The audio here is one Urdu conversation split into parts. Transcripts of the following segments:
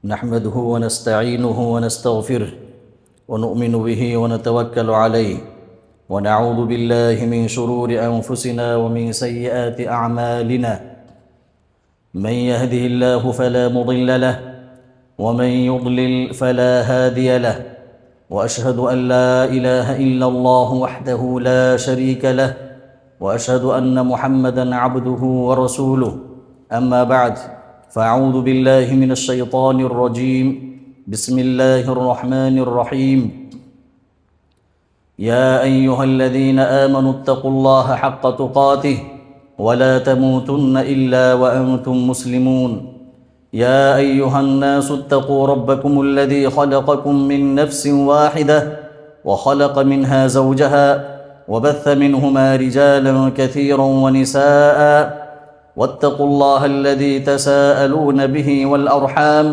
نحمده ونستعينه ونستغفره ونؤمن به ونتوكل عليه ونعوذ بالله من شرور أنفسنا ومن سيئات أعمالنا. من يهده الله فلا مضل له ومن يضلل فلا هادي له، وأشهد أن لا إله إلا الله وحده لا شريك له، وأشهد أن محمدًا عبده ورسوله. أما بعد، فأعوذ بالله من الشيطان الرجيم. بسم الله الرحمن الرحيم. يا أيها الذين آمنوا اتقوا الله حق تقاته ولا تموتن إلا وأنتم مسلمون. يا أيها الناس اتقوا ربكم الذي خلقكم من نفس واحدة وخلق منها زوجها وبث منهما رجالا كثيرا ونساء، واتقوا الله الذي تساءلون به والأرحام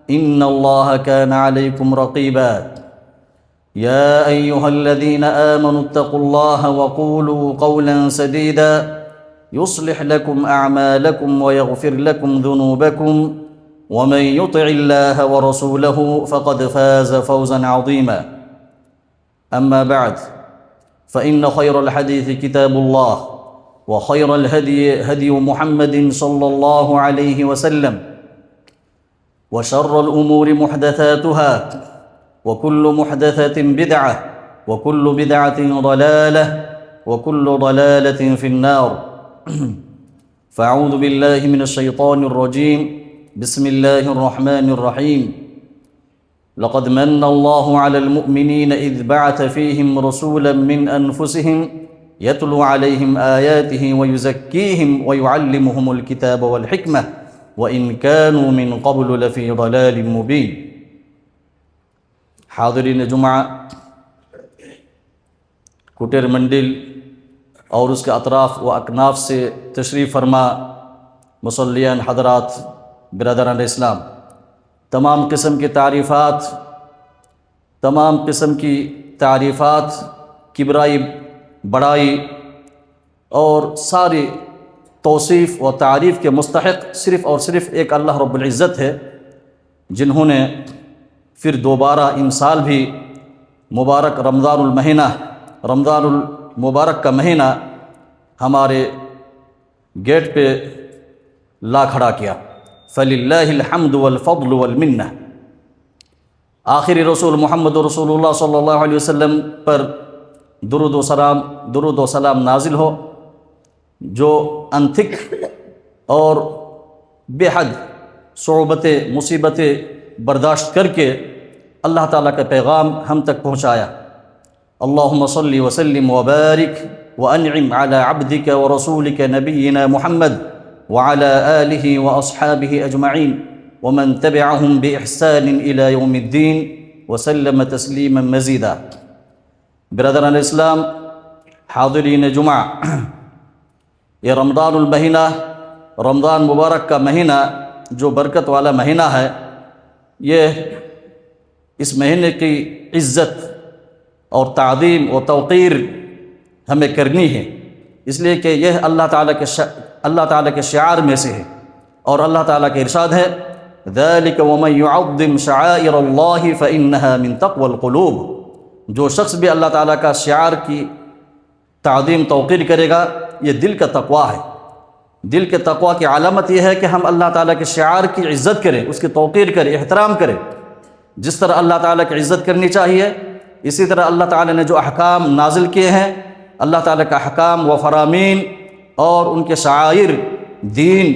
إن الله كان عليكم رقيبا. يا أيها الذين آمنوا اتقوا الله وقولوا قولا سديدا يصلح لكم أعمالكم ويغفر لكم ذنوبكم، ومن يطع الله ورسوله فقد فاز فوزا عظيما. أما بعد، فإن خير الحديث كتاب الله، وخير الهدي هدي محمد صلى الله عليه وسلم، وشر الأمور محدثاتها، وكل محدثة بدعة، وكل بدعة ضلالة، وكل ضلالة في النار. فأعوذ بالله من الشيطان الرجيم. بسم الله الرحمن الرحيم. لقد من الله على المؤمنين إذ بعث فيهم رسولا من أنفسهم يتلو عليهم آياته ويزكيهم ويعلمهم الكتاب والحكمة وإن كانوا من قبل لفي ضلال مبين. حاضرین جمعہ، کوٹیر منڈل اور اس کے اطراف و اکناف سے تشریف فرما مصلیان حضرات، برادران اسلام، تمام قسم کی تعریفات کبرائی، بڑائی اور ساری توصیف و تعریف کے مستحق صرف اور صرف ایک اللہ رب العزت ہے، جنہوں نے پھر دوبارہ ان سال بھی مبارک رمضان المبارک کا مہینہ ہمارے گیٹ پہ لا کھڑا کیا. فللہ الحمد والفضل والمنہ. آخری رسول محمد رسول اللہ صلی اللہ علیہ وسلم پر درود و سلام نازل ہو، جو انتھک اور بے حد صعوبتیں مصیبتیں برداشت کر کے اللہ تعالیٰ کا پیغام ہم تک پہنچایا. اللہم صلی وسلم وبارک وانعم علی عبدک ورسولک نبینا محمد وعلى آلہ واصحابہ اجمعین ومن تبعهم بإحسان الى یوم الدین وسلم تسلیما مزیدا. برادران اسلام، حاضرین جمعہ، یہ رمضان مبارک کا مہینہ جو برکت والا مہینہ ہے، یہ اس مہینے کی عزت اور تعظیم و توقیر ہمیں کرنی ہے، اس لیے کہ یہ اللہ تعالیٰ کے شعار میں سے ہے، اور اللہ تعالیٰ کے ارشاد ہے ذَلِكَ وَمَن يُعَظِّمْ شَعَائِرَ اللَّهِ فَإِنَّهَا مِن تَقْوَى الْقُلُوبِ. جو شخص بھی اللہ تعالیٰ کا شعار کی تعظیم توقیر کرے گا، یہ دل کا تقویٰ ہے. دل کے تقویٰ کی علامت یہ ہے کہ ہم اللہ تعالیٰ کے شعار کی عزت کریں، اس کی توقیر کریں، احترام کریں. جس طرح اللہ تعالیٰ کی عزت کرنی چاہیے، اسی طرح اللہ تعالیٰ نے جو احکام نازل کیے ہیں، اللہ تعالیٰ کا احکام و فرامین اور ان کے شعائر دین،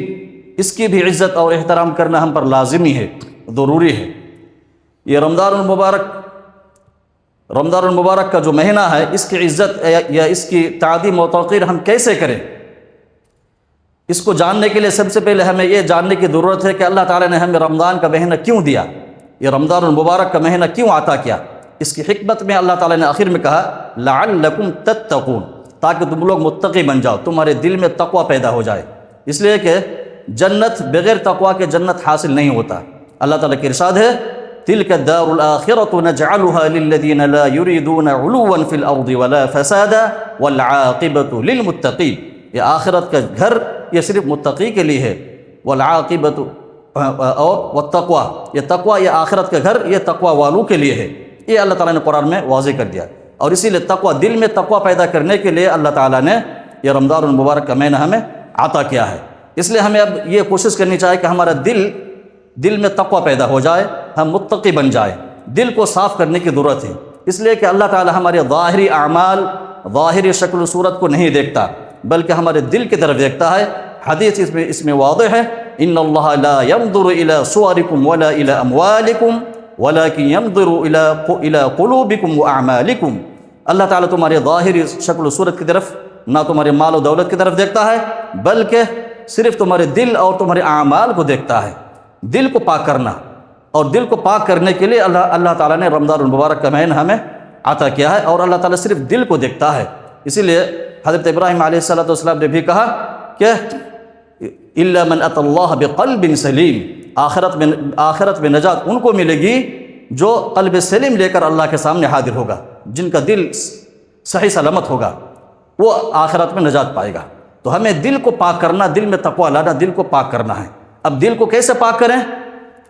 اس کی بھی عزت اور احترام کرنا ہم پر لازمی ہے، ضروری ہے. یہ رمضان المبارک کا جو مہینہ ہے، اس کی عزت یا اس کی تعظیم و توقیر ہم کیسے کریں؟ اس کو جاننے کے لیے سب سے پہلے ہمیں یہ جاننے کی ضرورت ہے کہ اللہ تعالیٰ نے ہمیں رمضان کا مہینہ کیوں دیا، یہ رمضان المبارک کا مہینہ کیوں عطا کیا. اس کی حکمت میں اللہ تعالیٰ نے آخر میں کہا لعلکم تتقون، تاکہ تم لوگ متقی بن جاؤ، تمہارے دل میں تقوی پیدا ہو جائے. اس لیے کہ جنت بغیر تقوی کے جنت حاصل نہیں ہوتا. اللہ تعالیٰ کے ارشاد ہے تلک الدار الآخرة نجعلها للذین لا يريدون علوا في الارض ولا فسادا والعاقبة للمتقین. یہ آخرت کا گھر یہ صرف متقی کے لیے ہے. والعاقبۃ اور والتقوی، یہ تقوی، یہ آخرت کا گھر، یہ تقوی والوں کے لیے ہے، یہ اللہ تعالیٰ نے قرآن میں واضح کر دیا۔ اور اسی لیے تقوی، دل میں تقوی پیدا کرنے کے لیے اللہ تعالیٰ نے یہ رمضان المبارک کا مہینہ ہمیں عطا کیا ہے۔ اس لیے ہمیں اب یہ کوشش کرنی چاہیے کہ ہمارا دل میں تقوی پیدا ہو جائے، ہم متقی بن جائے۔ دل کو صاف کرنے کی ضرورت ہے، اس لیے کہ اللہ تعالیٰ ہمارے ظاہری اعمال، ظاہری شکل و صورت کو نہیں دیکھتا، بلکہ ہمارے دل کی طرف دیکھتا ہے۔ حدیث اس میں واضح ہے، ان اللہ لا ينظر الى صورکم ولا الى اموالکم ولكن ينظر الى قلوبکم واعمالکم۔ اللہ تعالیٰ تمہارے ظاہری شکل و صورت کی طرف، نہ تمہارے مال و دولت کی طرف دیکھتا ہے، بلکہ صرف تمہارے دل اور تمہارے اعمال کو دیکھتا ہے۔ دل کو پاک کرنا، اور دل کو پاک کرنے کے لیے اللہ تعالیٰ نے رمضان المبارک کا مہینہ ہمیں عطا کیا ہے، اور اللہ تعالیٰ صرف دل کو دیکھتا ہے۔ اسی لیے حضرت ابراہیم علیہ السلام نے بھی کہا کہ الا من اتى اللہ بقلب سلیم، آخرت میں نجات ان کو ملے گی جو قلب سلیم لے کر اللہ کے سامنے حاضر ہوگا، جن کا دل صحیح سلامت ہوگا، وہ آخرت میں نجات پائے گا۔ تو ہمیں دل کو پاک کرنا، دل میں تقوی لانا، دل کو پاک کرنا ہے۔ اب دل کو کیسے پاک کریں؟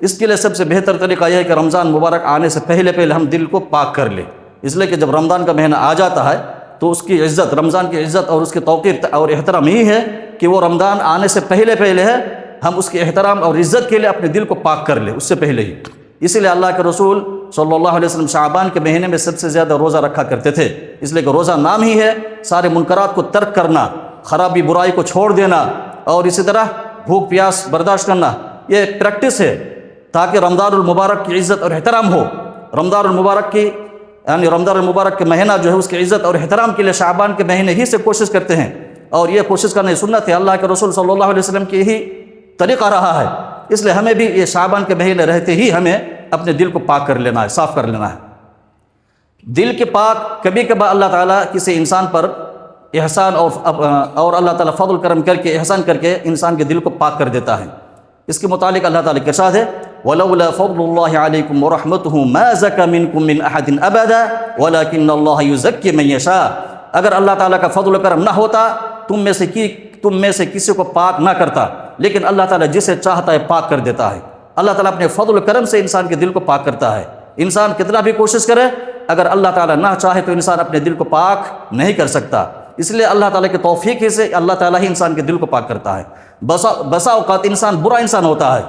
اس کے لیے سب سے بہتر طریقہ یہ ہے کہ رمضان مبارک آنے سے پہلے ہم دل کو پاک کر لیں، اس لیے کہ جب رمضان کا مہینہ آ جاتا ہے تو اس کی عزت، رمضان کی عزت اور اس کی توقیر اور احترام یہی ہے کہ وہ رمضان آنے سے پہلے ہے، ہم اس کے احترام اور عزت کے لیے اپنے دل کو پاک کر لیں اس سے پہلے ہی۔ اسی لیے اللہ کے رسول صلی اللہ علیہ وسلم شعبان کے مہینے میں سب سے زیادہ روزہ رکھا کرتے تھے، اس لیے کہ روزہ نام ہی ہے سارے منکرات کو ترک کرنا، خرابی برائی کو چھوڑ دینا، اور اسی طرح بھوک پیاس برداشت کرنا، یہ پریکٹس ہے تاکہ رمضان المبارک کی عزت اور احترام ہو۔ رمضان المبارک کے مہینہ جو ہے اس کی عزت اور احترام کے لیے شعبان کے مہینے ہی سے کوشش کرتے ہیں، اور یہ کوشش کرنے سنت ہے، اللہ کے رسول صلی اللہ علیہ وسلم کی یہی طریقہ رہا ہے۔ اس لیے ہمیں بھی یہ شعبان کے مہینے رہتے ہی ہمیں اپنے دل کو پاک کر لینا ہے، صاف کر لینا ہے۔ دل کے پاک، کبھی کبھار اللہ تعالیٰ کسی انسان پر احسان اور اللہ تعالیٰ فضل کرم کر کے، احسان کر کے انسان کے دل کو پاک کر دیتا ہے۔ اس کے متعلق اللہ تعالیٰ کے ارشاد ہے وَلَوْلَا فَضْلُ اللَّهِ عَلَيْكُمْ وَرَحْمَتُهُ مَا زَكَى مِنْكُمْ مِنْ أَحَدٍ أَبَدًا وَلَكِنَّ اللَّهَ يُزَكِّي مَن يَشَاءُ۔ اگر اللہ تعالیٰ کا فضل و کرم نہ ہوتا تم میں سے کسی کو پاک نہ کرتا، لیکن اللہ تعالیٰ جسے چاہتا ہے پاک کر دیتا ہے۔ اللہ تعالیٰ اپنے فضل و کرم سے انسان کے دل کو پاک کرتا ہے۔ انسان کتنا بھی کوشش کرے، اگر اللہ تعالیٰ نہ چاہے تو انسان اپنے دل کو پاک نہیں کر سکتا۔ اس لیے اللہ تعالیٰ کی توفیق سے اللہ تعالیٰ ہی انسان کے دل کو پاک کرتا ہے۔ بسا اوقات انسان برا انسان ہوتا ہے،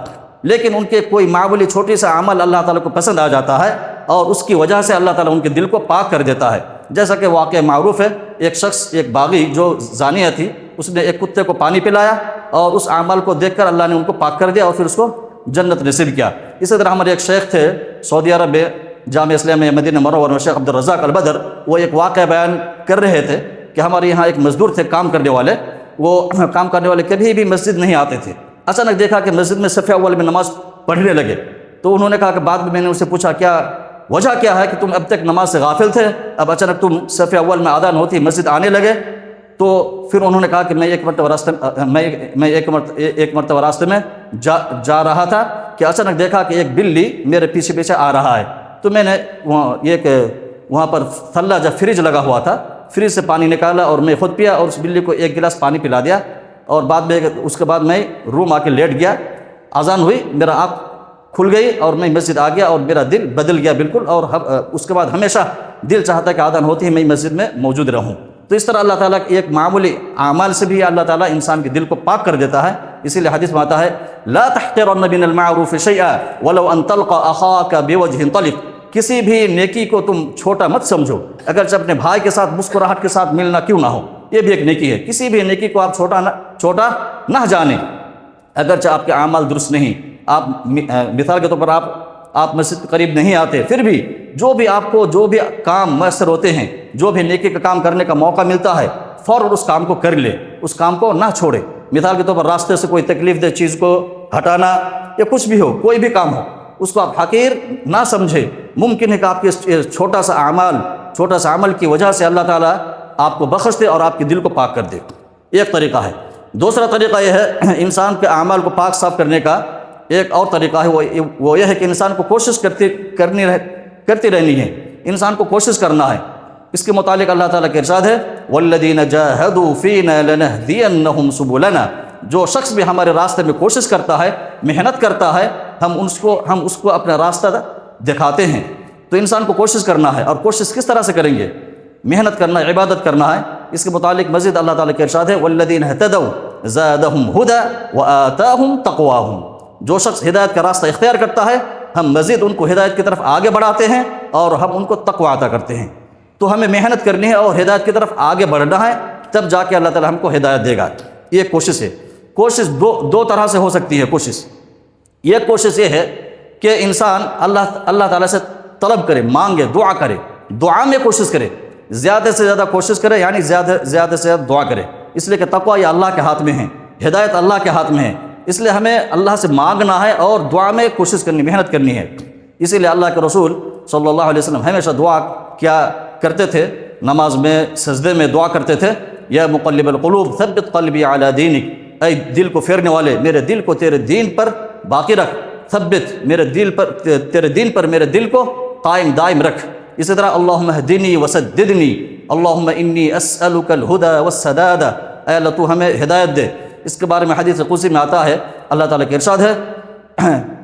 لیکن ان کے کوئی معمولی چھوٹی سا عمل اللہ تعالیٰ کو پسند آ جاتا ہے، اور اس کی وجہ سے اللہ تعالیٰ ان کے دل کو پاک کر دیتا ہے۔ جیسا کہ واقعہ معروف ہے، ایک شخص، ایک باغی جو زانیہ تھی، اس نے ایک کتے کو پانی پلایا، اور اس عمل کو دیکھ کر اللہ نے ان کو پاک کر دیا اور پھر اس کو جنت نصیب کیا۔ اسی طرح ہمارے ایک شیخ تھے سعودی عرب میں، جامعہ اسلامیہ مدینہ منورہ میں، شیخ عبدالرزاق البدر، وہ ایک واقعہ بیان کر رہے تھے کہ ہمارے یہاں ایک مزدور تھے کام کرنے والے، وہ کام کرنے والے کبھی بھی مسجد نہیں آتے تھے۔ اچانک دیکھا کہ مسجد میں صف اول میں نماز پڑھنے لگے، تو انہوں نے کہا کہ بعد میں نے ان سے پوچھا کیا وجہ کیا ہے کہ تم اب تک نماز سے غافل تھے، اب اچانک تم صف اول میں اذان ہوتی مسجد آنے لگے؟ تو پھر انہوں نے کہا کہ میں ایک مرتبہ راستے میں جا رہا تھا کہ اچانک دیکھا کہ ایک بلی میرے پیچھے پیچھے آ رہا ہے، تو میں نے وہاں پر تھلا جب فریج لگا ہوا تھا، فریج سے پانی نکالا اور میں خود پیا، اور اس بلی کو ایک گلاس پانی پلا دیا، اور اس کے بعد میں روم آ کے لیٹ گیا۔ اذان ہوئی، میرا آنکھ کھل گئی اور میں مسجد آ گیا، اور میرا دل بدل گیا بالکل، اور اس کے بعد ہمیشہ دل چاہتا ہے کہ اذان ہوتی ہے میں مسجد میں موجود رہوں۔ تو اس طرح اللہ تعالیٰ کی ایک معمولی اعمال سے بھی اللہ تعالیٰ انسان کے دل کو پاک کر دیتا ہے۔ اسی لیے حدیث میں آتا ہے لا تحقرن من المعروف شیئا ولو ان تلقى اخاك بوجه طلق، کسی بھی نیکی کو تم چھوٹا مت سمجھو، اگرچہ اپنے بھائی کے ساتھ مسکراہٹ کے ساتھ ملنا کیوں نہ ہو، یہ بھی ایک نیکی ہے۔ کسی بھی نیکی کو آپ چھوٹا نہ جانیں، اگرچہ آپ کے اعمال درست نہیں، آپ مثال کے طور پر آپ مسجد کے قریب نہیں آتے، پھر بھی جو بھی کام میسر ہوتے ہیں، جو بھی نیکی کا کام کرنے کا موقع ملتا ہے، فوراً اس کام کو کر لے، اس کام کو نہ چھوڑے۔ مثال کے طور پر راستے سے کوئی تکلیف دہ چیز کو ہٹانا، یا کچھ بھی ہو، کوئی بھی کام ہو، اس کو آپ حقیر نہ سمجھے۔ ممکن ہے کہ آپ کے چھوٹا سا عمل کی وجہ سے اللہ تعالیٰ آپ کو بخش دے اور آپ کے دل کو پاک کر دے، ایک طریقہ ہے۔ دوسرا طریقہ یہ ہے انسان کے اعمال کو پاک صاف کرنے کا ایک اور طریقہ ہے، وہ یہ ہے کہ انسان کو کوشش کرتی رہنی ہے، انسان کو کوشش کرنا ہے۔ اس کے متعلق اللہ تعالیٰ کا ارشاد ہے وَالَّذِينَ جَاهَدُوا فِينَا لَنَهْدِيَنَّهُمْ سُبُلَنَا، جو شخص بھی ہمارے راستے میں کوشش کرتا ہے، محنت کرتا ہے، ہم اس کو اپنا راستہ دکھاتے ہیں۔ تو انسان کو کوشش کرنا ہے، اور کوشش کس طرح سے کریں گے؟ محنت کرنا، عبادت کرنا ہے۔ اس کے متعلق مزید اللہ تعالیٰ کے ارشاد ہے والذین اہتدوا زادہم ھدی وآتاہم تقواہم، جو شخص ہدایت کا راستہ اختیار کرتا ہے ہم مزید ان کو ہدایت کی طرف آگے بڑھاتے ہیں اور ہم ان کو تقویٰ عطا کرتے ہیں۔ تو ہمیں محنت کرنی ہے اور ہدایت کی طرف آگے بڑھنا ہے، تب جا کے اللہ تعالیٰ ہم کو ہدایت دے گا۔ یہ کوشش ہے۔ کوشش دو طرح سے ہو سکتی ہے۔ ایک کوشش یہ ہے کہ انسان اللہ تعالیٰ سے طلب کرے، مانگے، دعا کرے، دعا میں کوشش کرے، زیادہ سے زیادہ کوشش کرے، یعنی زیادہ سے زیادہ دعا کرے، اس لیے کہ تقویٰ یہ اللہ کے ہاتھ میں ہے، ہدایت اللہ کے ہاتھ میں ہے، اس لیے ہمیں اللہ سے مانگنا ہے اور دعا میں کوشش کرنی، محنت کرنی ہے۔ اسی لیے اللہ کے رسول صلی اللہ علیہ وسلم ہمیشہ دعا کیا کرتے تھے، نماز میں سجدے میں دعا کرتے تھے، یا مقلب القلوب ثبت قلبی علی دینک، اے دل کو پھیرنے والے میرے دل کو تیرے دین پر باقی رکھ، ثبت میرے دل پر، تیرے دین پر میرے دل کو قائم دائم رکھ۔ اسی طرح اللہم اہدنی وسددنی، اللہم انی اسألک الہدی والسداد، اے اللہ تو ہمیں ہدایت دے۔ اس کے بارے میں حدیث قدسی میں آتا ہے، اللہ تعالیٰ کے ارشاد ہے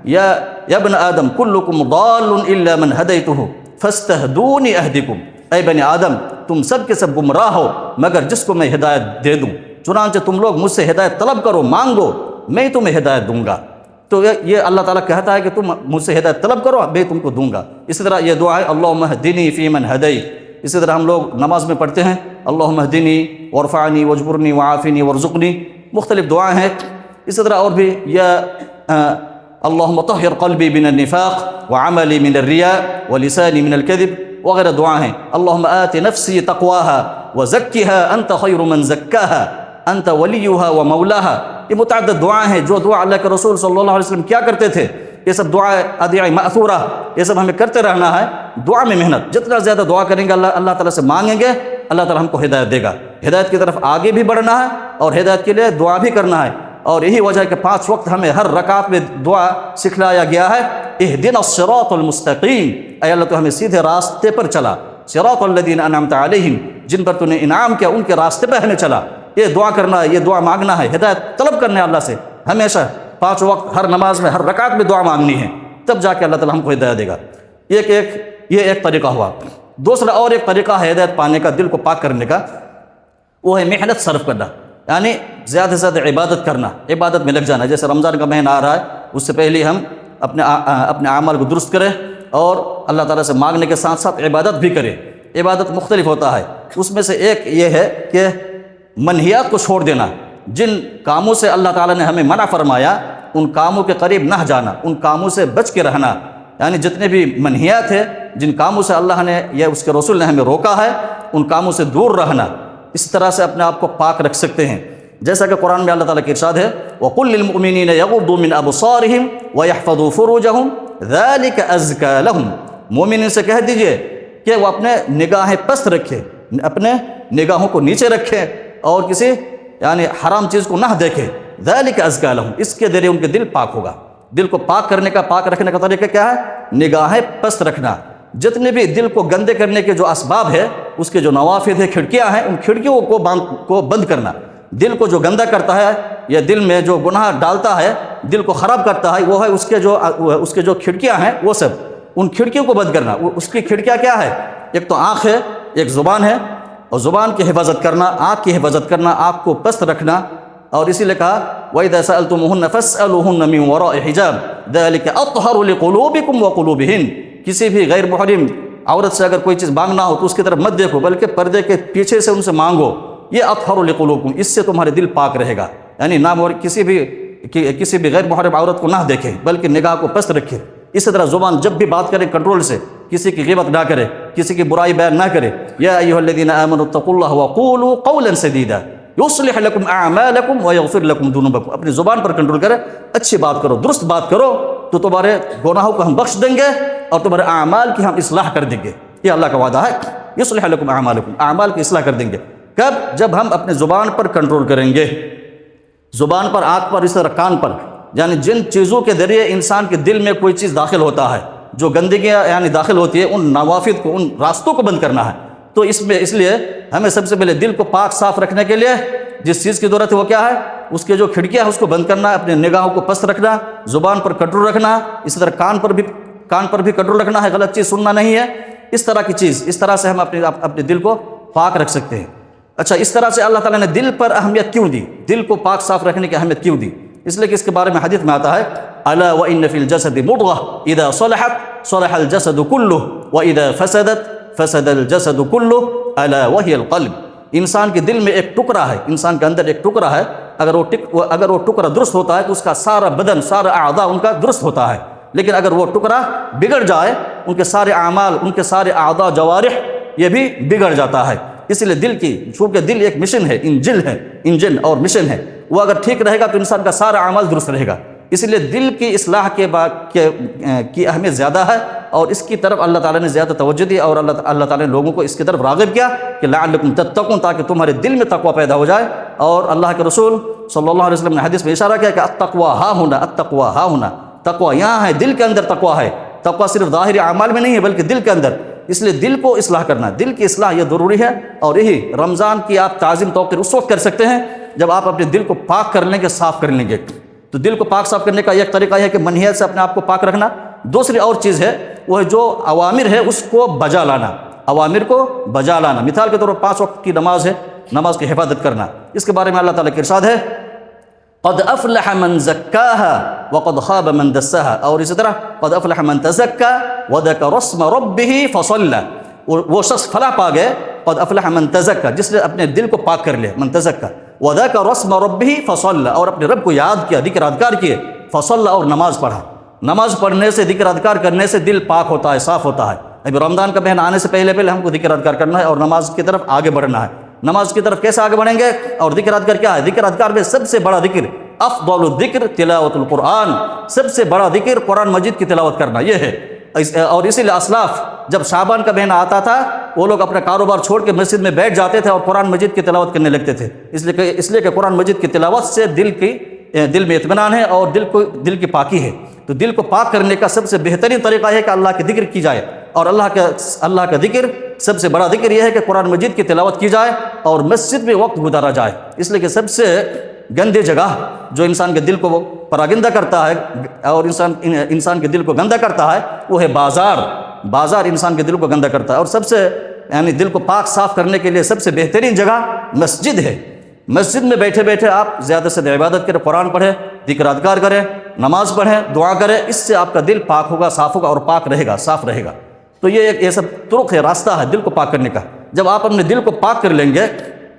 یا ابن آدم کلکم ضال الا من ہدیتہ فاستہدونی اہدکم، اے بنی آدم تم سب کے سب گمراہ ہو مگر جس کو میں ہدایت دے دوں، چنانچہ تم لوگ مجھ سے ہدایت طلب کرو، مانگو، میں تمہیں ہدایت دوں گا۔ تو یہ اللہ تعالیٰ کہتا ہے کہ تم مجھ سے ہدایت طلب کرو، میں تم کو دوں گا۔ اسی طرح یہ دعا ہے اللہم اہدنی فی من ہدیت۔ اسی طرح ہم لوگ نماز میں پڑھتے ہیں اللہم اہدنی وارفعنی واجبرنی وعافنی وارزقنی، مختلف دعائیں ہیں۔ اسی طرح اور بھی یا اللہم طہر قلبی من النفاق وعملی من الریاء ولسانی من الکذب وغیرہ دعائیں ہیں۔ اللہم آت نفسی تقواہا وزکھا انت خیر من زکاہا انت ولیہا ومولاہا۔ یہ متعدد دعائیں ہیں جو دعا اللہ کے رسول صلی اللہ علیہ وسلم کیا کرتے تھے۔ یہ سب دعائیں ادعیہ مأثورہ، یہ سب ہمیں کرتے رہنا ہے۔ دعا میں محنت، جتنا زیادہ دعا کریں گے اللہ تعالیٰ سے مانگیں گے، اللہ تعالیٰ ہم کو ہدایت دے گا۔ ہدایت کی طرف آگے بھی بڑھنا ہے اور ہدایت کے لیے دعا بھی کرنا ہے، اور یہی وجہ ہے کہ 5 وقت ہمیں ہر رکعت میں دعا سکھلایا گیا ہے، اہدنا الصراط المستقیم، اے اللہ تو ہمیں سیدھے راستے پر چلا، صراط الذین انعمت علیہم، جن پر تو نے انعام کیا ان کے راستے پر ہمیں چلا۔ یہ دعا کرنا ہے، یہ دعا مانگنا ہے، ہدایت طلب کرنا ہے اللہ سے، ہمیشہ 5 وقت ہر نماز میں ہر رکعت میں دعا مانگنی ہے، تب جا کے اللہ تعالیٰ ہم کو ہدایت دے گا۔ یہ ایک طریقہ ہوا۔ دوسرا اور ایک طریقہ ہے ہدایت پانے کا، دل کو پاک کرنے کا، وہ ہے محنت صرف کرنا، یعنی زیادہ سے زیادہ عبادت کرنا، عبادت میں لگ جانا۔ جیسے رمضان کا مہینہ آ رہا ہے، اس سے پہلے ہم اپنے اعمال کو درست کریں اور اللہ تعالیٰ سے مانگنے کے ساتھ ساتھ عبادت بھی کریں۔ عبادت مختلف ہوتا ہے، اس میں سے ایک یہ ہے کہ منہیات کو چھوڑ دینا، جن کاموں سے اللہ تعالیٰ نے ہمیں منع فرمایا ان کاموں کے قریب نہ جانا، ان کاموں سے بچ کے رہنا، یعنی جتنے بھی منہیات ہیں، جن کاموں سے اللہ نے یا اس کے رسول نے ہمیں روکا ہے، ان کاموں سے دور رہنا۔ اس طرح سے اپنے آپ کو پاک رکھ سکتے ہیں، جیسا کہ قرآن میں اللہ تعالیٰ کے ارشاد ہے وَقُلْ لِلْمُؤْمِنِينَ يَغُضُّوا مِنْ أَبْصَارِهِمْ وَيَحْفَظُوا فُرُوجَهُمْ ذَلِكَ أَزْكَىٰ لَهُمْ، مومنین سے کہہ دیجئے کہ وہ اپنے نگاہیں پست رکھے، اپنے نگاہوں کو نیچے رکھے اور کسی یعنی حرام چیز کو نہ دیکھے، ذَلِكَ أَزْكَىٰ لَهُمْ، اس کے ذریعے ان کے دل پاک ہوگا۔ دل کو پاک کرنے کا، پاک رکھنے کا طریقہ کیا ہے؟ نگاہیں پست رکھنا۔ جتنے بھی دل کو گندے کرنے کے جو اسباب ہے، اس کے جو نوافذ ہیں، کھڑکیاں ہیں، ان کھڑکیوں کو بند کرنا۔ دل کو جو گندہ کرتا ہے یا دل میں جو گناہ ڈالتا ہے، دل کو خراب کرتا ہے، وہ ہے اس کے جو کھڑکیاں ہیں، وہ سب ان کھڑکیوں کو بند کرنا۔ اس کی کھڑکیاں کیا ہے؟ ایک تو آنکھ ہے، ایک زبان ہے، اور زبان کی حفاظت کرنا، آنکھ کی حفاظت کرنا، آنکھ کو پست رکھنا۔ اور اسی لیے کہا وَإِذَا سَأَلْتُمُوهُنَّ فَاسْأَلُوهُنَّ مِنْ وَرَاءِ حِجَابٍ ذَلِكَ أَطْهَرُ لِقُلُوبِكُمْ وَقُلُوبِهِنْ، کسی بھی غیر محرم عورت سے اگر کوئی چیز مانگنا ہو تو اس کی طرف مت دیکھو، بلکہ پردے کے پیچھے سے ان سے مانگو، یہ اطہر لقلوبکم، اس سے تمہارے دل پاک رہے گا۔ یعنی کسی بھی غیر محرم عورت کو نہ دیکھے بلکہ نگاہ کو پست رکھے۔ اسی طرح زبان جب بھی بات کرے کنٹرول سے، کسی کی غیبت نہ کرے، کسی کی برائی بیان نہ کرے۔ یا ایھا الذین آمنوا اتقوا اللہ وقولوا قولا سدیدا یصلح لکم اعمالکم ویغفر لکم ذنوبکم، اپنی زبان پر کنٹرول کرے، اچھی بات کرو، درست بات کرو، تو تمہارے گناہوں کو ہم بخش دیں گے اور تمہارے اعمال کی ہم اصلاح کر دیں گے۔ یہ اللہ کا وعدہ ہے، یصلح لکم اعمالکم، اعمال کی اصلاح کر دیں گے۔ کب؟ جب ہم اپنے زبان پر کنٹرول کریں گے، زبان پر، آنکھ پر، اس طرح کان پر، یعنی جن چیزوں کے ذریعے انسان کے دل میں کوئی چیز داخل ہوتا ہے، جو گندگیاں یعنی داخل ہوتی ہے، ان نوافذ کو، ان راستوں کو بند کرنا ہے۔ تو اس لیے ہمیں سب سے پہلے دل کو پاک صاف رکھنے کے لیے جس چیز کی ضرورت ہے وہ کیا ہے؟ اس کے جو کھڑکیاں ہیں اس کو بند کرنا، اپنے نگاہوں کو پست رکھنا، زبان پر کنٹرول رکھنا، اسی طرح کان پر بھی کنٹرول رکھنا ہے، غلط چیز سننا نہیں ہے، اس طرح کی چیز، اس طرح سے ہم اپنے دل کو پاک رکھ سکتے ہیں۔ اچھا، اس طرح سے اللہ تعالیٰ نے دل پر اہمیت کیوں دی، دل کو پاک صاف رکھنے کی اہمیت کیوں دی؟ اس لیے کہ اس کے بارے میں حدیث میں آتا ہے الا وان فی الجسد مضغة اذا صلحت صلح الجسد كله واذا فسدت فسد الجسد كله الا وهي القلب۔ انسان کے دل میں ایک ٹکڑا ہے، انسان کے اندر ایک ٹکڑا ہے، اگر وہ ٹکڑا درست ہوتا ہے تو اس کا سارا بدن، سارا اعضاء ان کا درست ہوتا ہے، لیکن اگر وہ ٹکڑا بگڑ جائے، ان کے سارے اعمال، ان کے سارے اعضاء جوارح یہ بھی بگڑ جاتا ہے۔ اس لیے دل کی، چونکہ دل ایک مشن ہے، انجن اور مشن ہے، وہ اگر ٹھیک رہے گا تو انسان کا سارا اعمال درست رہے گا۔ اس لیے دل کی اصلاح کی اہمیت زیادہ ہے، اور اس کی طرف اللہ تعالیٰ نے زیادہ توجہ دی، اور اللہ تعالیٰ نے لوگوں کو اس کی طرف راغب کیا کہ لعلکم تتقون، تاکہ تمہارے دل میں تقوی پیدا ہو جائے۔ اور اللہ کے رسول صلی اللہ علیہ وسلم نے حدیث میں اشارہ کیا کہ التقوی ہا ہونا، التقوی ہا ہونا، تقوی یہاں ہے، دل کے اندر تقوی ہے۔ تقوی صرف ظاہری اعمال میں نہیں ہے بلکہ دل کے اندر، اس لیے دل کو اصلاح کرنا، دل کی اصلاح یہ ضروری ہے۔ اور یہی رمضان کی آپ تعظیم توقیر اس وقت کر سکتے ہیں جب آپ اپنے دل کو پاک کر لیں گے، صاف کر لیں گے۔ تو دل کو پاک صاف کرنے کا ایک طریقہ ہے کہ منہیات سے اپنے آپ کو پاک رکھنا۔ دوسری اور چیز ہے وہ جو اوامر ہے اس کو بجا لانا، اوامر کو بجا لانا۔ مثال کے طور پر 5 وقت کی نماز ہے، نماز کی حفاظت کرنا، اس کے بارے میں اللہ تعالیٰ کا ارشاد ہے قد افلح من زکاها وقد خاب من دساها، اور اسی طرح قد افلح من تزکا وذکر اسم ربه فصلى، وہ شخص فلاح پا گئے، قد افلح من تزکا، جس نے اپنے دل کو پاک کر لیا، من تزکا وذکر اسم ربه فصلى، اور اپنے رب کو یاد کیا، ذکر اذکار کیے، فصلى، اور نماز پڑھا۔ نماز پڑھنے سے، ذکر اذکار کرنے سے دل پاک ہوتا ہے، صاف ہوتا ہے۔ ابھی رمضان کا مہینہ آنے سے پہلے ہم کو ذکر اذکار کرنا ہے اور نماز کی طرف آگے بڑھنا ہے۔ نماز کی طرف کیسے آگے بڑھیں گے؟ اور ذکر اذکار کیا ہے؟ ذکر اذکار میں سب سے بڑا ذکر، افضل الذکر تلاوت القرآن، سب سے بڑا ذکر قرآن مجید کی تلاوت کرنا یہ ہے۔ اور اسی لیے اسلاف جب شعبان کا مہینہ آتا تھا وہ لوگ اپنا کاروبار چھوڑ کے مسجد میں بیٹھ جاتے تھے اور قرآن مجید کی تلاوت کرنے لگتے تھے، اس لیے کہ قرآن مجید کی تلاوت سے دل میں اطمینان ہے اور دل کی پاکی ہے۔ تو دل کو پاک کرنے کا سب سے بہترین طریقہ ہے کہ اللہ کے ذکر کی جائے، اور اللہ کا ذکر، سب سے بڑا ذکر یہ ہے کہ قرآن مجید کی تلاوت کی جائے اور مسجد میں وقت گزارا جائے۔ اس لیے کہ سب سے گندی جگہ جو انسان کے دل کو وہ پراگندہ کرتا ہے اور انسان کے دل کو گندہ کرتا ہے وہ ہے بازار انسان کے دل کو گندہ کرتا ہے، اور سب سے یعنی دل کو پاک صاف کرنے کے لیے سب سے بہترین جگہ مسجد ہے۔ مسجد میں بیٹھے بیٹھے آپ زیادہ سے زیادہ عبادت کریں، قرآن پڑھیں، ذکر اذکار کریں، نماز پڑھیں، دعا کریں، اس سے آپ کا دل پاک ہوگا، صاف ہوگا اور پاک رہے گا، صاف رہے گا۔ تو یہ سب طرق ہے، راستہ ہے دل کو پاک کرنے کا۔ جب آپ اپنے دل کو پاک کر لیں گے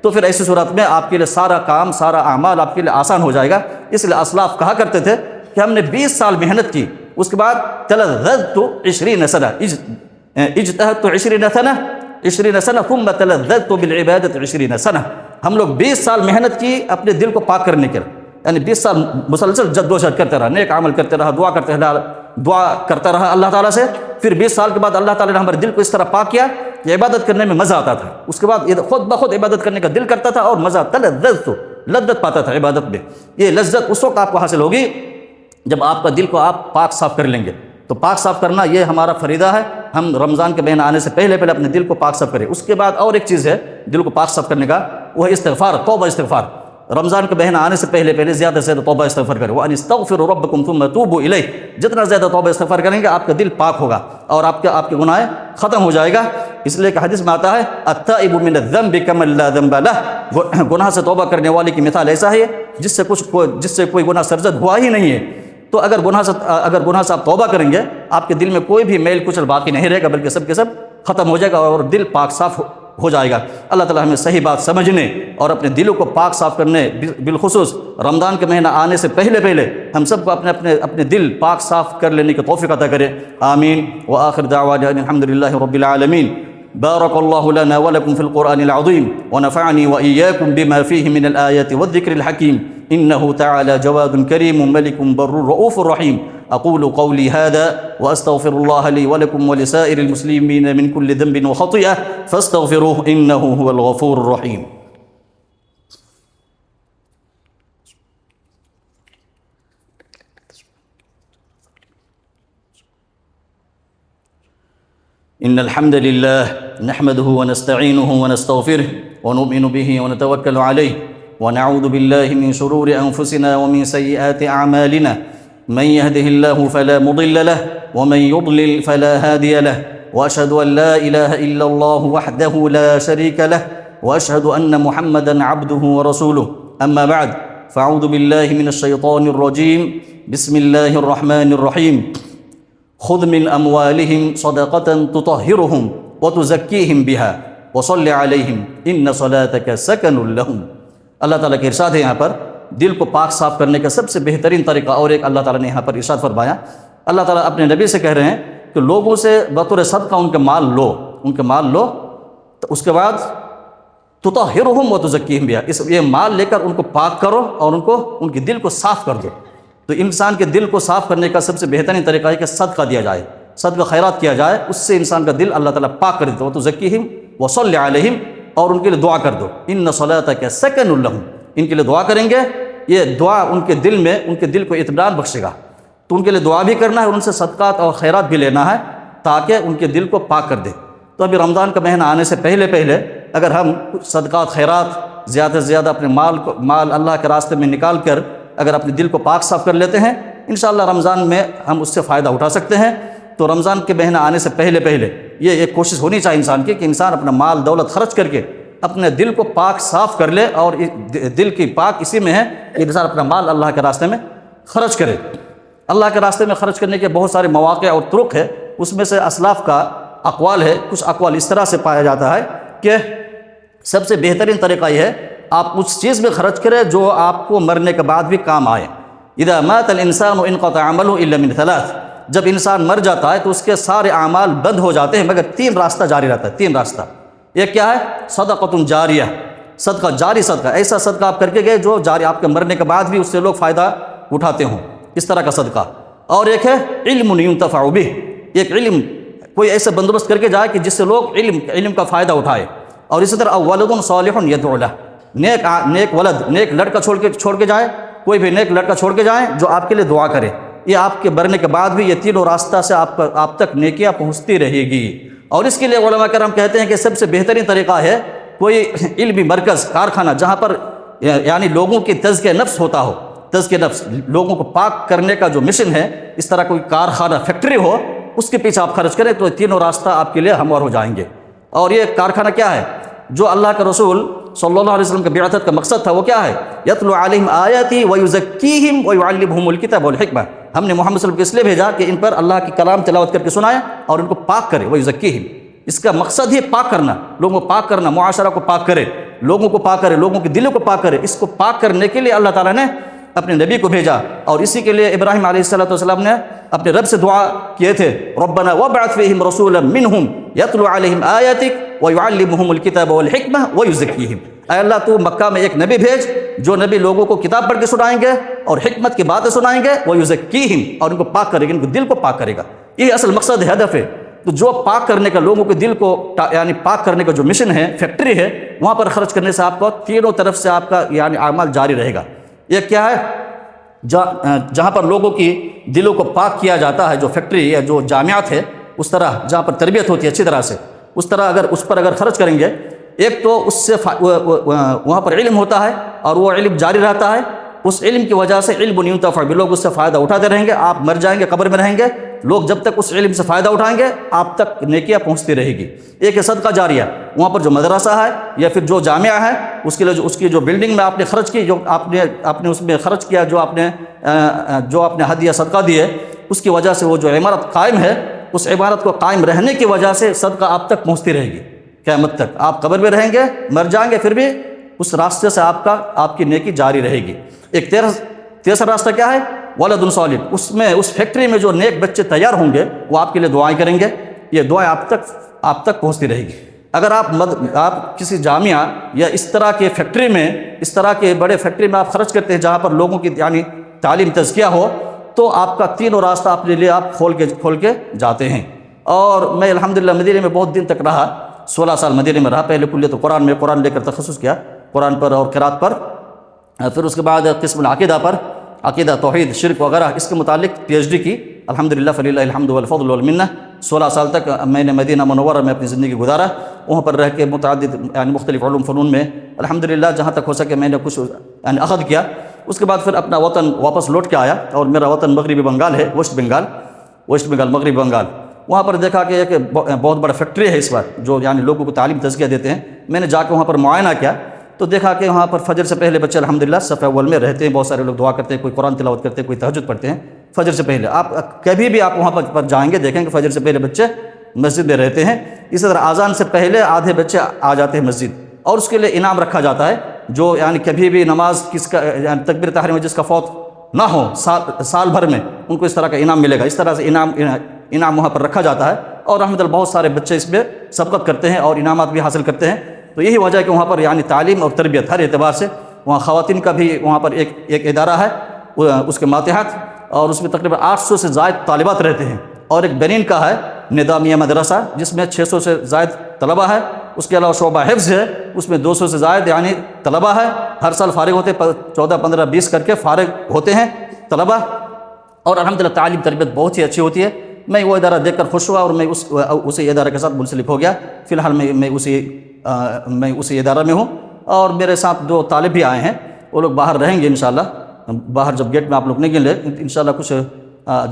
تو پھر ایسی صورت میں آپ کے لیے سارا کام، سارا اعمال آپ کے لیے آسان ہو جائے گا۔ اس لیے اسلاف کہا کرتے تھے کہ ہم نے 20 سال محنت کی، اس کے بعد تلذذت 20 سنة، اجتهدت 20 سنة ثم تلذذت بالعبادة 20 سنة۔ ہم لوگ 20 سال محنت کی اپنے دل کو پاک کرنے کے، یعنی 20 سال مسلسل جدوجہد کرتے رہا، نیک عمل کرتے رہا، دعا کرتا رہا اللہ تعالیٰ سے۔ پھر 20 سال کے بعد اللہ تعالیٰ نے ہمارے دل کو اس طرح پاک کیا کہ عبادت کرنے میں مزہ آتا تھا، اس کے بعد خود بخود عبادت کرنے کا دل کرتا تھا اور مزہ، لذت پاتا تھا عبادت میں۔ یہ لذت اس وقت آپ کو حاصل ہوگی جب آپ کا دل کو آپ پاک صاف کر لیں گے۔ تو پاک صاف کرنا یہ ہمارا فریضہ ہے، ہم رمضان کے مہینہ آنے سے پہلے اپنے دل کو پاک صاف کریں۔ اس کے بعد اور ایک چیز ہے دل کو پاک صاف کرنے کا، وہ ہے استغفار، توبہ استغفار۔ رمضان کے مہینہ آنے سے پہلے زیادہ سے زیادہ توبہ استغفار کریں، وَأَنِ اسْتَغْفِرُوا رَبَّكُمْ ثُمَّ تُوبُوا إِلَيْهِ، جتنا زیادہ توبہ استغفار کریں گے آپ کا دل پاک ہوگا اور آپ کے گناہ ختم ہو جائے گا۔ اس لیے کہ حدیث میں آتا ہے التائب من الذنب كمن لا ذنب له، گناہ سے توبہ کرنے والے کی مثال ایسا ہے جس سے کوئی گناہ سرزد ہوا ہی نہیں ہے۔ تو اگر گناہ سے آپ توبہ کریں گے آپ کے دل میں کوئی بھی میل کچل باقی نہیں رہے گا، بلکہ سب کے سب ختم ہو جائے گا اور دل پاک صاف ہو جائے گا۔ اللہ تعالیٰ ہمیں صحیح بات سمجھنے اور اپنے دلوں کو پاک صاف کرنے، بالخصوص رمضان کے مہینہ آنے سے پہلے ہم سب کو اپنے دل پاک صاف کر لینے کی توفیق عطا کرے، آمین۔ وآخر دعوانا الحمد للہ رب العالمین۔ بارك الله لنا ولكم في القرآن العظيم ونفعني وإياكم بما فيه من الآيات والذكر الحكيم، إنه تعالى جواد كريم ملك بر رؤوف رحيم۔ أقول قولي هذا وأستغفر الله لي ولكم ولسائر المسلمين من كل ذنب وخطيئة فاستغفروه إنه هو الغفور الرحيم۔ إن الحمد لله نحمده ونستعينه ونستغفره ونؤمن به ونتوكل عليه ونعوذ بالله من شرور أنفسنا ومن سيئات أعمالنا من يهده الله فلا مضل له ومن يضلل فلا هادي له وأشهد أن لا إله إلا الله وحده لا شريك له وأشهد أن محمدًا عبده ورسوله أما بعد فأعوذ بالله من الشيطان الرجيم بسم الله الرحمن الرحيم خذ من أموالهم صدقة تطهرهم وتزكيهم بها وصل عليهم إن صلاتك سكن لهم۔ اللہ تعالیٰ کے ارشاد ہے یہاں پر دل کو پاک صاف کرنے کا سب سے بہترین طریقہ، اور ایک اللہ تعالیٰ نے یہاں پر ارشاد فرمایا، اللہ تعالیٰ اپنے نبی سے کہہ رہے ہیں کہ لوگوں سے بطور صدقہ ان کا مال لو، تو اس کے بعد تطہرہم وتزکیہم بہا، یہ مال لے کر ان کو پاک کرو اور ان کے دل کو صاف کر دو۔ تو انسان کے دل کو صاف کرنے کا سب سے بہترین طریقہ ہے کہ صدقہ دیا جائے، صدقہ خیرات کیا جائے، اس سے انسان کا دل اللہ تعالیٰ پاک کر دیتا ہے۔ وتزکیہم وصلی علیہم، اور ان کے لیے دعا کر دو، ان صلاتک سکن لہم، ان کے لیے دعا کریں گے، یہ دعا ان کے دل میں، ان کے دل کو اطمینان بخشے گا۔ تو ان کے لیے دعا بھی کرنا ہے اور ان سے صدقات اور خیرات بھی لینا ہے تاکہ ان کے دل کو پاک کر دے۔ تو ابھی رمضان کا مہینہ آنے سے پہلے اگر ہم صدقات خیرات زیادہ سے زیادہ اپنے مال اللہ کے راستے میں نکال کر اگر اپنے دل کو پاک صاف کر لیتے ہیں، انشاءاللہ رمضان میں ہم اس سے فائدہ اٹھا سکتے ہیں۔ تو رمضان کے مہینہ آنے سے پہلے یہ ایک کوشش ہونی چاہیے انسان کی کہ انسان اپنا مال دولت خرچ کر کے اپنے دل کو پاک صاف کر لے، اور دل کی پاک اسی میں ہے کہ انسان اپنا مال اللہ کے راستے میں خرچ کرے۔ اللہ کے راستے میں خرچ کرنے کے بہت سارے مواقع اور طرق ہے، اس میں سے اسلاف کا اقوال ہے۔ کچھ اقوال اس طرح سے پایا جاتا ہے کہ سب سے بہترین طریقہ یہ ہے آپ اس چیز میں خرچ کریں جو آپ کو مرنے کے بعد بھی کام آئے۔ اذا مات الانسان انقطع عمله الا من ثلاث، جب انسان مر جاتا ہے تو اس کے سارے اعمال بند ہو جاتے ہیں مگر تین راستہ جاری رہتا ہے، تین راستہ۔ ایک کیا ہے؟ صدقۃ جاریہ، صدقہ جاری، صدقہ ایسا صدقہ آپ کر کے گئے جو جاری آپ کے مرنے کے بعد بھی اس سے لوگ فائدہ اٹھاتے ہوں، اس طرح کا صدقہ۔ اور ایک ہے علم ينتفع به، ایک علم کوئی ایسا بندوبست کر کے جائے کہ جس سے لوگ علم کا فائدہ اٹھائے۔ اور اسی طرح ولد صالح يدعو له، نیک ولد، نیک لڑکا چھوڑ کے جائے، کوئی بھی نیک لڑکا چھوڑ کے جائیں جو آپ کے لیے دعا کرے۔ یہ آپ کے مرنے کے بعد بھی یہ تینوں راستہ سے آپ تک نیکیاں پہنچتی رہے گی۔ اور اس کے لیے علماء کرام کہتے ہیں کہ سب سے بہترین طریقہ ہے کوئی علمی مرکز، کارخانہ، جہاں پر یعنی لوگوں کی تزکیہ نفس ہوتا ہو، تزکیہ نفس، لوگوں کو پاک کرنے کا جو مشن ہے، اس طرح کوئی کارخانہ، فیکٹری ہو، اس کے پیچھے آپ خرچ کریں تو تینوں راستہ آپ کے لیے ہموار ہو جائیں گے۔ اور یہ کارخانہ کیا ہے؟ جو اللہ کے رسول صلی اللہ علیہ وسلم کے بعثت کا مقصد تھا وہ کیا ہے؟ یتلو علیہم آیاتی ویزکیہم ویعلمہم الکتاب والحکمہ۔ ہم نے محمد صلی اللہ علیہ وسلم کو اس لیے بھیجا کہ ان پر اللہ کی کلام تلاوت کر کے سنائے اور ان کو پاک کرے، ویزکیہم، اس کا مقصد ہی پاک کرنا، لوگوں کو پاک کرنا، معاشرہ کو پاک کرے، لوگوں کو پاک کرے، لوگوں کے دلوں کو پاک کرے۔ اس کو پاک کرنے کے لیے اللہ تعالیٰ نے اپنے نبی کو بھیجا، اور اسی کے لیے ابراہیم علیہ السلام نے اپنے رب سے دعا کیے تھے، ربنا وابعث فیہم رسولا منہم یتلو علیہم آیاتک ویعلمہم الکتاب والحکمہ ویزکیہم۔ اے اللہ تو مکہ میں ایک نبی بھیج جو نبی لوگوں کو کتاب پڑھ کے سنائیں گے اور حکمت کی باتیں سنائیں گے، ویزکیہم، اور ان کو پاک کرے گا، ان کو دل کو پاک کرے گا۔ یہ اصل مقصد ہے، ہدف ہے۔ تو جو پاک کرنے کا، لوگوں کے دل کو یعنی پاک کرنے کا جو مشن ہے، فیکٹری ہے، وہاں پر خرچ کرنے سے آپ کو تینوں طرف سے آپ کا یعنی اعمال جاری رہے گا۔ یہ کیا ہے؟ جہاں پر لوگوں کی دلوں کو پاک کیا جاتا ہے، جو فیکٹری یا جو جامعات ہے، اس طرح جہاں پر تربیت ہوتی ہے اچھی طرح سے، اس طرح اس پر اگر خرچ کریں گے، ایک تو اس سے وہاں پر علم ہوتا ہے اور وہ علم جاری رہتا ہے، اس علم کی وجہ سے علم ينتفع به، لوگ اس سے فائدہ اٹھاتے رہیں گے، آپ مر جائیں گے، قبر میں رہیں گے، لوگ جب تک اس علم سے فائدہ اٹھائیں گے آپ تک نیکیاں پہنچتی رہے گی۔ ایک ہے صدقہ جاریہ، وہاں پر جو مدرسہ ہے یا پھر جو جامعہ ہے، اس کے لیے اس کی جو بلڈنگ میں آپ نے خرچ کی، جو آپ نے اس میں خرچ کیا، جو آپ نے ہدیہ صدقہ دی ہے، اس کی وجہ سے وہ جو عمارت قائم ہے، اس عمارت کو قائم رہنے کی وجہ سے صدقہ آپ تک پہنچتی رہے گی قیامت تک۔ آپ قبر میں رہیں گے، مر جائیں گے، پھر بھی اس راستے سے آپ کی نیکی جاری رہے گی۔ ایک تیسرا راستہ کیا ہے؟ ولد صالح، اس فیکٹری میں جو نیک بچے تیار ہوں گے وہ آپ کے لیے دعائیں کریں گے، یہ دعائیں آپ تک پہنچتی رہے گی۔ اگر آپ کسی جامعہ یا اس طرح کے فیکٹری میں، اس طرح کے بڑے فیکٹری میں آپ خرچ کرتے ہیں جہاں پر لوگوں کی یعنی تعلیم تزکیہ ہو، تو آپ کا تینوں راستہ اپنے لیے آپ کھول کے جاتے ہیں۔ اور میں الحمدللہ مدینے میں بہت دن تک رہا، 16 سال مدینے میں رہا۔ پہلے کلیت قرآن میں قرآن لے کر تخصص کیا، قرآن پر اور قرات پر، پھر اس کے بعد قسم العقیدہ پر، عقیدہ توحید شرک وغیرہ اس کے متعلق PhD کی، الحمدللہ فللہ الحمد والفضل والمنہ۔ 16 سال تک میں نے مدینہ منورہ میں اپنی زندگی گزارا، وہاں پر رہ کے متعدد یعنی مختلف علوم فنون میں الحمدللہ جہاں تک ہو سکے میں نے کچھ یعنی اخذ کیا۔ اس کے بعد پھر اپنا وطن واپس لوٹ کے آیا، اور میرا وطن مغربی بنگال ہے، ویسٹ بنگال مغربی بنگال۔ وہاں پر دیکھا کہ ایک بہت بڑا فیکٹری ہے اس وقت جو یعنی لوگوں کو تعلیم تزکیہ دیتے ہیں۔ میں نے جا کے وہاں پر معائنہ کیا تو دیکھا کہ وہاں پر فجر سے پہلے بچے الحمدللہ صف اول میں رہتے ہیں، بہت سارے لوگ دعا کرتے ہیں، کوئی قرآن تلاوت کرتے ہیں، کوئی تہجد پڑھتے ہیں فجر سے پہلے۔ آپ کبھی بھی آپ وہاں پر جائیں گے دیکھیں گے فجر سے پہلے بچے مسجد میں رہتے ہیں۔ اسی طرح اذان سے پہلے آدھے بچے آ جاتے ہیں مسجد، اور اس کے لیے انعام رکھا جاتا ہے، جو یعنی کبھی بھی نماز کس کا یعنی تکبیر تحریم میں جس کا فوت نہ ہو سال بھر میں ان کو اس طرح کا انعام ملے گا۔ اس طرح سے انعام وہاں پر رکھا جاتا ہے، اور الحمدللہ بہت سارے بچے اس میں سبقت کرتے ہیں اور انعامات بھی حاصل کرتے ہیں۔ تو یہی وجہ ہے کہ وہاں پر یعنی تعلیم اور تربیت ہر اعتبار سے، وہاں خواتین کا بھی وہاں پر ایک ادارہ ہے اس کے ماتحت، اور اس میں تقریباً 800 سے زائد طالبات رہتے ہیں، اور ایک بنین کا ہے نظامیہ مدرسہ جس میں 600 سے زائد طلبہ ہے۔ اس کے علاوہ شعبہ حفظ ہے، اس میں 200 سے زائد یعنی طلبہ ہے، ہر سال فارغ ہوتے ہیں، 14 15 20 کر کے فارغ ہوتے ہیں طلبہ، اور الحمدللہ تعلیم تربیت بہت ہی اچھی ہوتی ہے۔ میں وہ ادارہ دیکھ کر خوش ہوا، اور میں اسی ادارے کے ساتھ منسلک ہو گیا۔ فی الحال میں اسی ادارہ میں ہوں، اور میرے ساتھ 2 طالب بھی آئے ہیں، وہ لوگ باہر رہیں گے انشاءاللہ۔ باہر جب گیٹ میں آپ لوگ نہیں گن لے انشاءاللہ کچھ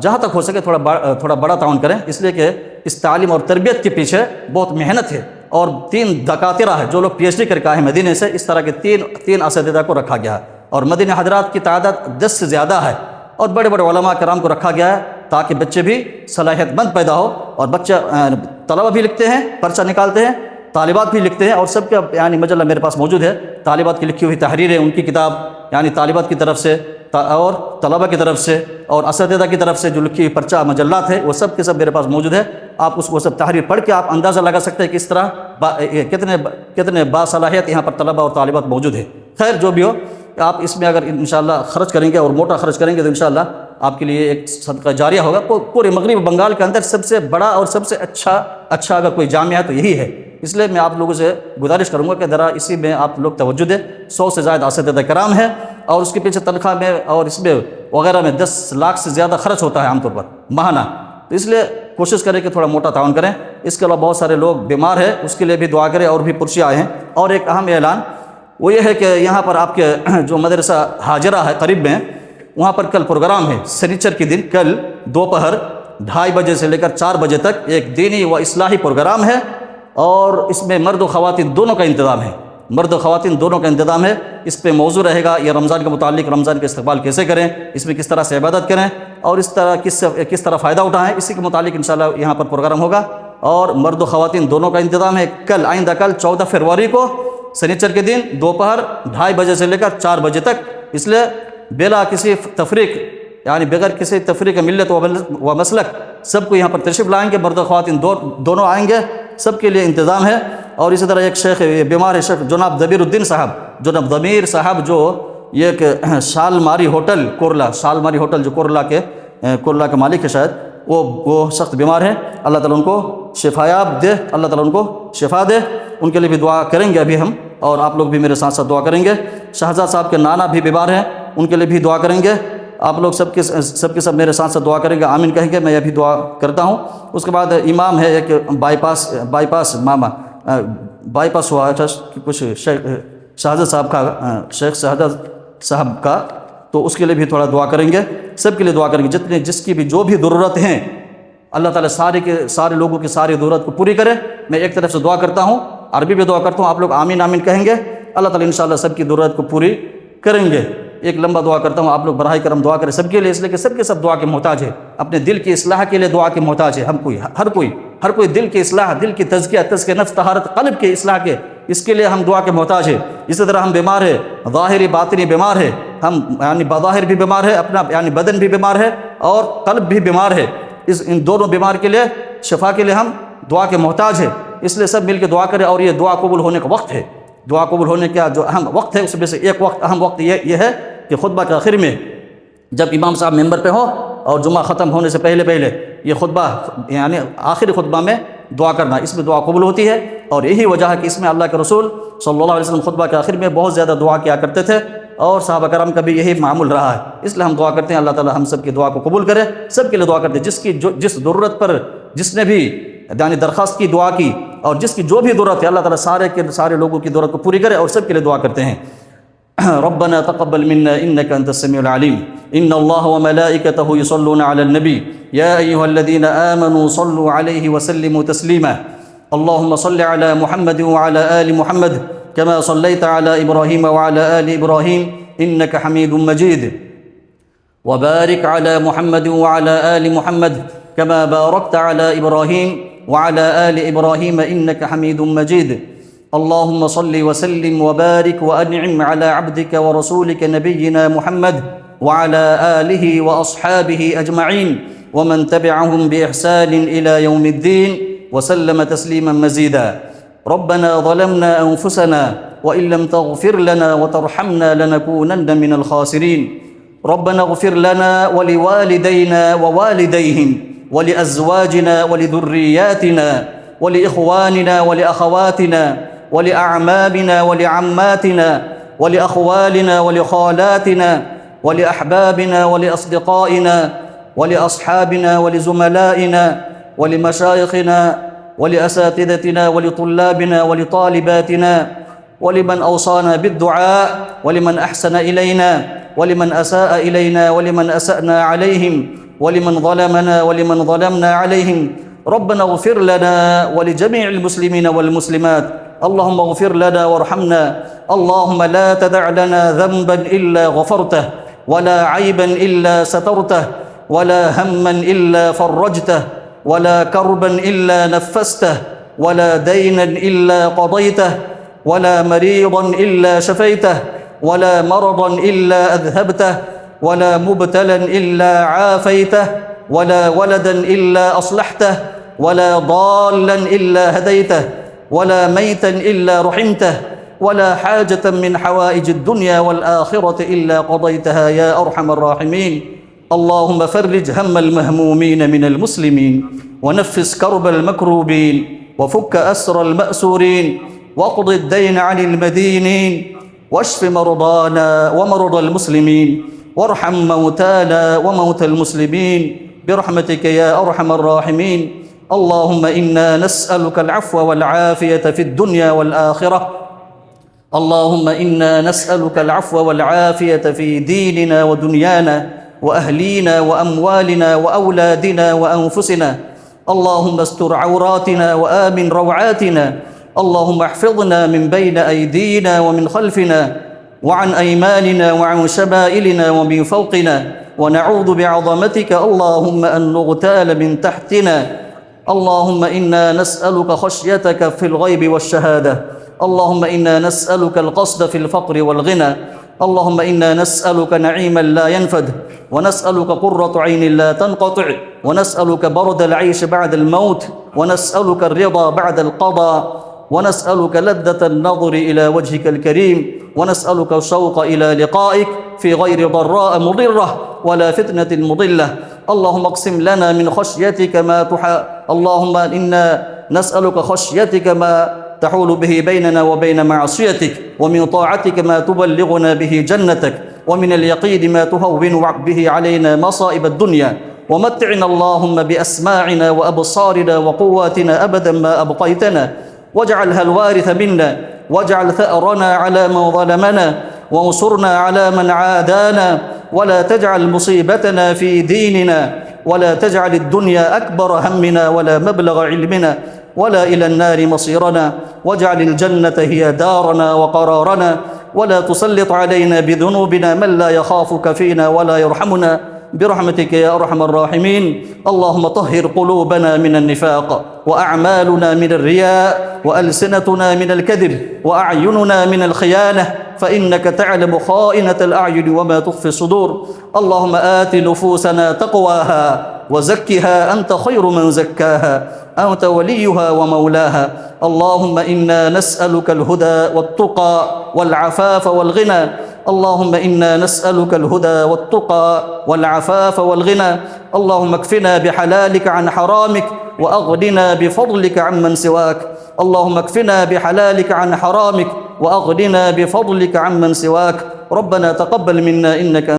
جہاں تک ہو سکے تھوڑا بڑا تعاون کریں، اس لیے کہ اس تعلیم اور تربیت کے پیچھے بہت محنت ہے، اور 3 دکاترہ ہے جو لوگ PhD کر کے آئے ہیں مدینے سے، اس طرح کے 3 اساتذہ کو رکھا گیا ہے، اور مدینہ حضرات کی تعداد 10 سے زیادہ ہے، اور بڑے بڑے علماء کرام کو رکھا گیا ہے تاکہ بچے بھی صلاحیت مند پیدا ہو، اور بچہ طلبہ بھی لکھتے ہیں، پرچہ نکالتے ہیں، طالبات بھی لکھتے ہیں، اور سب کا یعنی مجلہ میرے پاس موجود ہے، طالبات کی لکھی ہوئی تحریریں، ان کی کتاب یعنی طالبات کی طرف سے اور طلبہ کی طرف سے اور اساتذہ کی طرف سے جو لکھی ہوئی پرچہ مجلات ہے وہ سب کے سب میرے پاس موجود ہے۔ آپ وہ سب تحریر پڑھ کے آپ اندازہ لگا سکتے ہیں کہ اس طرح کتنے باصلاحیت یہاں پر طلبہ اور طالبات موجود ہے۔ خیر جو بھی ہو، آپ اس میں اگر انشاءاللہ خرچ کریں گے اور موٹا خرچ کریں گے تو انشاءاللہ آپ کے لیے ایک صدقہ جاریہ ہوگا۔ پورے مغربی بنگال کے اندر سب سے بڑا اور سب سے اچھا اگر کوئی جامعہ ہے تو یہی ہے، اس لیے میں آپ لوگوں سے گزارش کروں گا کہ ذرا اسی میں آپ لوگ توجہ دیں۔ 100 سے زائد اساتذہ کرام ہیں، اور اس کے پیچھے تنخواہ میں اور اس میں وغیرہ میں 10 لاکھ سے زیادہ خرچ ہوتا ہے عام طور پر ماہانہ، تو اس لیے کوشش کریں کہ تھوڑا موٹا تعاون کریں۔ اس کے علاوہ بہت سارے لوگ بیمار ہیں، اس کے لیے بھی دعا کریں، اور بھی پرچے آئے ہیں۔ اور ایک اہم اعلان وہ یہ ہے کہ یہاں پر آپ کے جو مدرسہ حاجرہ ہے قریب میں، وہاں پر کل پروگرام ہے، سنیچر کے دن کل دوپہر 2:30 بجے سے لے کر 4 بجے تک ایک دینی و اصلاحی پروگرام ہے، اور اس میں مرد و خواتین دونوں کا انتظام ہے، مرد و خواتین دونوں کا انتظام ہے۔ اس پہ موضوع رہے گا یہ رمضان کے متعلق، رمضان کا استقبال کیسے کریں، اس میں کس طرح سے عبادت کریں، اور اس طرح کس طرح فائدہ اٹھائیں، اسی کے متعلق انشاءاللہ یہاں پر پروگرام ہوگا، اور مرد و خواتین دونوں کا انتظام ہے۔ کل آئندہ کل 14 فروری کو سنیچر کے دن دوپہر 2:30 بجے سے لے کر 4 بجے تک، اس لیے بلا کسی تفریق یعنی بغیر کسی تفریق ملت و مسلک سب کو یہاں پر تشریف لائیں گے، مرد و خواتین دونوں آئیں گے، سب کے لیے انتظام ہے۔ اور اسی طرح ایک شیخ بیمار ہے، شیخ جناب ضمیر الدین صاحب، جناب ضمیر صاحب جو یہ ایک شالماری ہوٹل جو کورلا کے مالک ہے شاید، وہ سخت بیمار ہے، اللہ تعالیٰ ان کو شفایاب دے، اللہ تعالیٰ ان کو شفا دے، ان کے لیے بھی دعا کریں گے ابھی ہم، اور آپ لوگ بھی میرے ساتھ ساتھ دعا کریں گے۔ شہزاد صاحب کے نانا بھی بیمار ہیں، ان کے لیے بھی دعا کریں گے، آپ لوگ سب کے سب میرے ساتھ ساتھ دعا کریں گے، آمین کہیں گے، میں یہ بھی دعا کرتا ہوں۔ اس کے بعد امام ہے ایک بائی پاس ہوا تھا کچھ شہزاد صاحب کا، شیخ شہزاد صاحب کا، تو اس کے لیے بھی تھوڑا دعا کریں گے، سب کے لیے دعا کریں گے، جس کی بھی جو بھی ضرورت ہیں اللہ تعالیٰ سارے لوگوں کی ساری ضرورت کو پوری کرے۔ میں ایک طرف سے دعا کرتا ہوں، عربی میں دعا کرتا ہوں، آپ لوگ آمین آمین کہیں گے، اللہ تعالیٰ انشاءاللہ سب کی ضرورت کو پوری کریں گے۔ ایک لمبا دعا کرتا ہوں، آپ لوگ براہ کرم دعا کریں سب کے لیے، اس لیے کہ سب کے سب دعا کے محتاج ہے، اپنے دل کی اصلاح کے لیے دعا کے محتاج ہے، ہر کوئی دل کی اصلاح، دل کی تزکیہ نفس، طہارت قلب کے اصلاح کے، اس کے لیے ہم دعا کے محتاج ہے۔ اسی طرح ہم بیمار ہے، ظاہری باطنی بیمار ہے، ہم یعنی بظاہر بھی بیمار ہے، اپنا یعنی بدن بھی بیمار ہے اور قلب بھی بیمار ہے، ان دونوں بیمار کے لیے شفا کے لیے ہم دعا کے محتاج ہے، اس لیے سب مل کے دعا کریں۔ اور یہ دعا قبول ہونے کا وقت ہے، دعا قبول ہونے کا جو اہم وقت ہے اس میں سے ایک اہم وقت یہ ہے کہ خطبہ کے آخر میں جب امام صاحب ممبر پہ ہو اور جمعہ ختم ہونے سے پہلے یہ خطبہ یعنی آخری خطبہ میں دعا کرنا، اس میں دعا قبول ہوتی ہے۔ اور یہی وجہ ہے کہ اس میں اللہ کے رسول صلی اللہ علیہ وسلم خطبہ کے آخر میں بہت زیادہ دعا کیا کرتے تھے، اور صحابہ کرام کا بھی یہی معمول رہا ہے، اس لیے ہم دعا کرتے ہیں اللہ تعالیٰ ہم سب کی دعا کو قبول کرے، سب کے لیے دعا کرتے ہیں، جس ضرورت پر جس نے بھی یعنی درخواست کی، دعا کی، اور جس کی جو بھی ضرورت ہے، اللہ تعالیٰ سارے کے سارے لوگوں کی ضرورت کو پوری کرے، اور سب کے لیے دعا کرتے ہیں۔ ربنا تقبل منا انك انت السميع العليم ان الله وملائكته يصلون على النبي يا ايها الذين امنوا صلوا عليه وسلموا تسليما اللهم صل على محمد وعلى ال محمد كما صليت على ابراهيم وعلى ال ابراهيم انك حميد مجيد وبارك على محمد وعلى ال محمد كما باركت على ابراهيم وعلى ال ابراهيم انك حميد مجيد اللهم صل وسلم وبارك وأنعم على عبدك ورسولك نبينا محمد وعلى آله وأصحابه أجمعين ومن تبعهم بإحسان إلى يوم الدين وسلم تسليما مزيدا ربنا ظلمنا أنفسنا وإن لم تغفر لنا وترحمنا لنكونن من الخاسرين ربنا اغفر لنا ولوالدينا ووالديهم ولأزواجنا ولذرياتنا ولإخواننا ولأخواتنا ولأعمامنا ولعماتنا ولأخوالنا ولخالاتنا ولأحبابنا ولأصدقائنا ولأصحابنا ولزملائنا ولمشايخنا ولأساتذتنا ولطلابنا ولطالباتنا ولمن أوصانا بالدعاء ولمن أحسن إلينا ولمن أساء إلينا ولمن أسأنا عليهم ولمن ظلمنا ولمن ظلمنا عليهم ربنا اغفر لنا ولجميع المسلمين والمسلمات اللهم اغفر لنا وارحمنا اللهم لا تدع لنا ذنبا إلا غفرته ولا عيبا إلا سترته ولا هما إلا فرجته ولا كربا إلا نفسته ولا دينا إلا قضيته ولا مريضا إلا شفيته ولا مرضا إلا أذهبته ولا مبتلا إلا عافيته ولا ولدا إلا أصلحته ولا ضالا إلا هديته ولا ميتا إلا رحمته ولا حاجة من حوائج الدنيا والآخرة إلا قضيتها يا أرحم الراحمين اللهم فرج هم المهمومين من المسلمين ونفس كرب المكروبين وفك أسر المأسورين واقض الدين عن المدينين واشف مرضانا ومرضى المسلمين وارحم موتانا وموتى المسلمين برحمتك يا أرحم الراحمين اللهم إنا نسألك العفو والعافية في الدنيا والآخرة اللهم إنا نسألك العفو والعافية في ديننا ودنيانا وأهلينا وأموالنا وأولادنا وأنفسنا اللهم استر عوراتنا وآمن روعاتنا اللهم احفظنا من بين أيدينا ومن خلفنا وعن أيماننا وعن شمائلنا ومن فوقنا ونعوذ بعظمتك اللهم أن نغتال من تحتنا اللهم إنا نسألك خشيتك في الغيب والشهادة اللهم إنا نسألك القصد في الفقر والغنى اللهم إنا نسألك نعيما لا ينفد ونسألك قرة عين لا تنقطع ونسألك برد العيش بعد الموت ونسألك الرضا بعد القضاء ونسألك لذة النظر إلى وجهك الكريم ونسألك الشوق إلى لقائك في غير ضراء مضرة ولا فتنة مضلة اللهم اقسم لنا من خشيتك اللهم إنا نسألك خشيتك ما تحول به بيننا وبين معصيتك ومن طاعتك ما تبلغنا به جنتك ومن اليقين ما تهون به علينا مصائب الدنيا ومتعنا اللهم بأسماعنا وأبصارنا وقواتنا أبدا ما أبقيتنا واجعلها الوارث منا واجعل ثأرنا على من ظلمنا وانصرنا على من عادانا ولا تجعل مصيبتنا في ديننا ولا تجعل الدنيا أكبر همنا ولا مبلغ علمنا ولا إلى النار مصيرنا واجعل الجنة هي دارنا وقرارنا ولا تسلط علينا بذنوبنا من لا يخافك فينا ولا يرحمنا برحمتك يا أرحم الراحمين اللهم طهر قلوبنا من النفاق وأعمالنا من الرياء وألسنتنا من الكذب وأعيننا من الخيانة فإنك تعلم خائنة الأعين وما تخفي الصدور اللهم آت نفوسنا تقواها وزكها أنت خير من زكاها أنت وليها ومولاها اللهم إنا نسألك الهدى والتقى والعفاف والغنى اللهم إنا نسألك الهدى والتقى والعفاف والغنى اللهم اكفنا بحلالك عن حرامك وأغننا بفضلك عمن سواك اللهم اكفنا بحلالك عن حرامك وأغننا بفضلك عمن سواك ربنا تقبل منا إنك